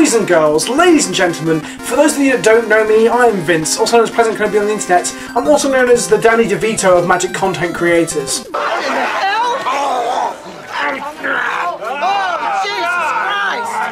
Boys and girls, ladies and gentlemen, for those of you that don't know me, I'm Vince, also known as PleasantKenobi on the internet. I'm also known as the Danny DeVito of Magic content creators.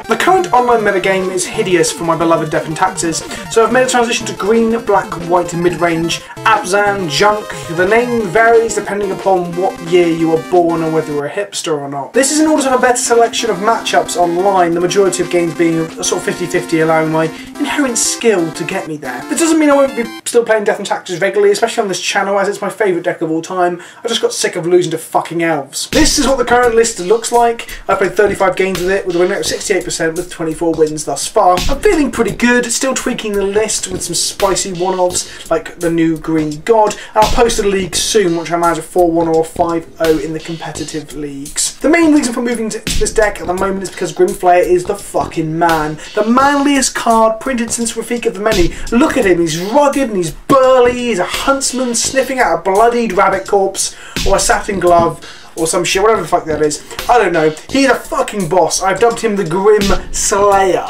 The current online metagame is hideous for my beloved Death and Taxes, so I've made a transition to green, black, white, mid-range, Abzan, junk. The name varies depending upon what year you were born or whether you're a hipster or not. This is in order to have a better selection of matchups online, the majority of games being a sort of 50-50, allowing my inherent skill to get me there. This doesn't mean I won't be still playing Death and Taxes regularly, especially on this channel, as it's my favourite deck of all time. I just got sick of losing to fucking elves. This is what the current list looks like. I've played 35 games with it, with a win rate of 68%, with 24 wins thus far. I'm feeling pretty good, still tweaking the list with some spicy one-offs like the new Green God. And I'll post a league soon, which I manage a 4-1 or a 5-0 in the competitive leagues. The main reason for moving to this deck at the moment is because Grim Flayer is the fucking man. The manliest card printed since Rafik of the Many. Look at him, he's rugged and he's burly, he's a huntsman sniffing out a bloodied rabbit corpse or a satin glove or some shit, whatever the fuck that is. I don't know. He's a fucking boss. I've dubbed him the Grim Slayer.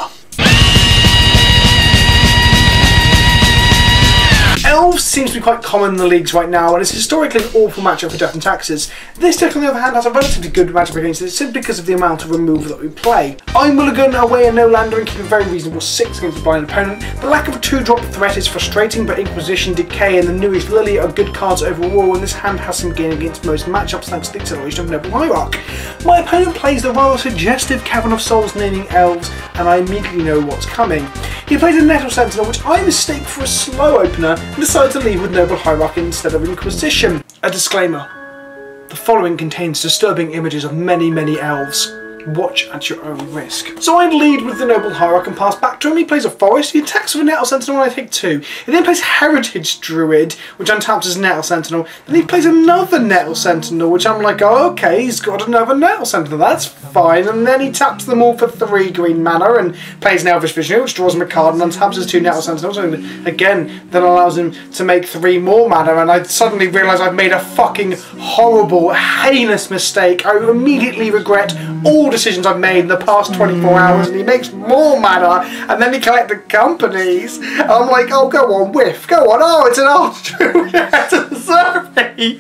Elves seems to be quite common in the leagues right now, and it's historically an awful matchup for Death and Taxes. This deck, on the other hand, has a relatively good matchup against it simply because of the amount of removal that we play. I'm Mulligan, away a no-lander, and keep a very reasonable 6 against a blind opponent. The lack of a 2-drop threat is frustrating, but Inquisition, Decay, and the newish Lily are good cards overall, and this hand has some gain against most matchups thanks to the acceleration of Noble Hierarch. My opponent plays the rather suggestive Cavern of Souls naming elves, and I immediately know what's coming. He plays a Nettle Sentinel, which I mistake for a slow opener, and decided to leave with Noble Hierarch instead of Inquisition. A disclaimer. The following contains disturbing images of many elves. Watch at your own risk. So I lead with the Noble Hierarch and pass back to him. He plays a Forest, he attacks with a Nettle Sentinel and I take 2. He then plays Heritage Druid, which untaps his Nettle Sentinel. Then he plays another Nettle Sentinel, which I'm like, oh, okay, he's got another Nettle Sentinel, that's fine. And then he taps them all for 3 green mana and plays an Elvish Visionary, which draws him a card and untaps his 2 Nettle Sentinels. And again, that allows him to make 3 more mana, and I suddenly realise I've made a fucking horrible, heinous mistake. I immediately regret all decisions I've made in the past 24 hours, and he makes more mana, and then he collected companies. I'm like, oh, go on, whiff, go on, oh, it's an Archer, it's a Survey.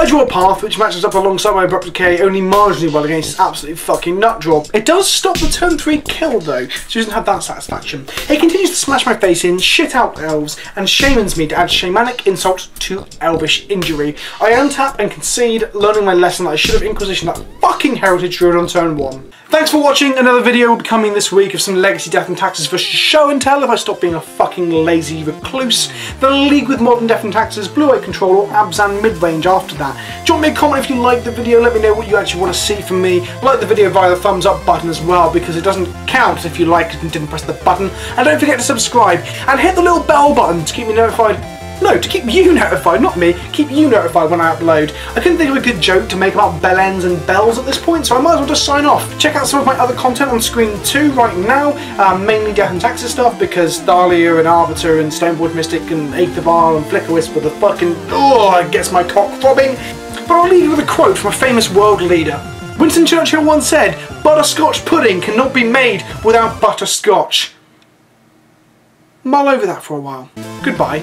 I draw a Path, which matches up alongside my Abrupt Decay only marginally well against this absolutely fucking nut drop. It does stop the turn 3 kill though, so he doesn't have that satisfaction. It continues to smash my face in, shit out elves, and shamans me to add Shamanic Insult to Elvish Injury. I untap and concede, learning my lesson that I should have Inquisition that fucking Heritage Druid on turn 1. Thanks for watching. Another video will be coming this week of some Legacy Death and Taxes for show and tell if I stop being a fucking lazy recluse. The League with Modern Death and Taxes, Blue-Eye Control, or Abzan Midrange after that. Drop me a comment if you liked the video, let me know what you actually want to see from me. Like the video via the thumbs up button as well, because it doesn't count if you liked it and didn't press the button. And don't forget to subscribe, and hit the little bell button to keep me notified. No, to keep you notified, not me, keep you notified when I upload. I couldn't think of a good joke to make about bell ends and bells at this point, so I might as well just sign off. Check out some of my other content on screen too right now, mainly Death and Taxes stuff, because Dahlia and Arbiter and Stoneboard Mystic and Aether Bar and Flicker Whisper, the fucking, oh, it gets my cock throbbing. But I'll leave you with a quote from a famous world leader. Winston Churchill once said, "Butterscotch pudding cannot be made without butterscotch." Mull over that for a while. Goodbye.